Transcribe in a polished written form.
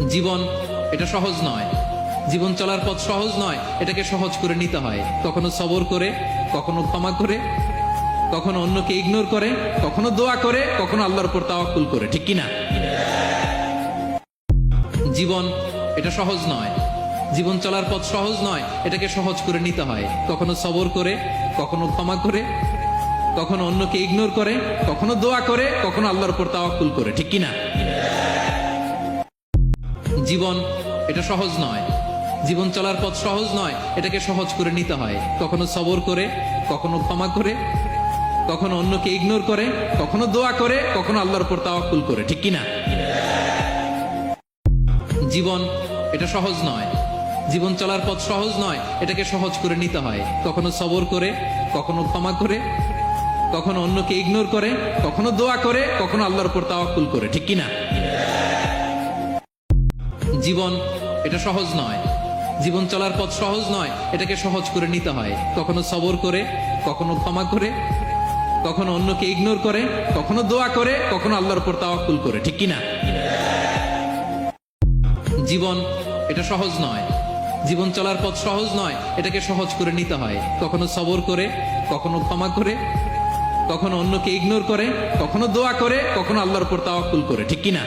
জীবন এটা সহজ নয়, জীবন চলার পথ সহজ নয়, এটাকে সহজ করে নিতে হয়। কখনো সবর করে, কখনো ক্ষমা করে, কখনো অন্যকে ইগনোর করে, কখনো দোয়া করে, কখনো আল্লাহর উপর তাওয়াক্কুল করে। ঠিক কিনা? জীবন এটা সহজ নয়, জীবন চলার পথ সহজ নয়, এটাকে সহজ করে নিতে হয়। কখনো সবর করে, কখনো ক্ষমা করে, কখনো অন্যকে ইগনোর করে, কখনো দোয়া করে, কখনো আল্লাহর উপর তাওয়াক্কুল করে। ঠিক কিনা? জীবন এটা সহজ নয়, জীবন চলার পথ সহজ নয়, এটাকে সহজ করে নিতে হয়। কখনো সবর করে, কখনো ক্ষমা করে, কখনো অন্যকে ইগনোর করে, কখনো দোয়া করে, কখনো আল্লাহর উপর তাওয়াক্কুল করে। ঠিক কিনা? জীবন এটা সহজ নয়, জীবন চলার পথ সহজ নয়, এটাকে সহজ করে নিতে হয়। কখনো সবর করে, কখনো ক্ষমা করে, কখনো অন্যকে ইগনোর করে, কখনো দোয়া করে, কখনো আল্লাহর উপর তাওয়াক্কুল করে। ঠিক কিনা? জীবন এটা সহজ নয়, জীবন চলার পথ সহজ নয়, এটাকে সহজ করে নিতে হয়। কখনো সবর করে, কখনো ক্ষমা করে, কখনো অন্যকে ইগনোর করে, কখনো দোয়া করে, কখনো আল্লাহর উপর তাওয়াক্কুল করে। ঠিক কিনা? জীবন এটা সহজ নয়, জীবন চলার পথ সহজ নয়, এটাকে সহজ করে নিতে হয়। কখনো সবর করে, কখনো ক্ষমা করে, কখনো অন্যকে ইগনোর করে, কখনো দোয়া করে, কখনো আল্লাহর উপর তাওয়াক্কুল করে। ঠিক কিনা?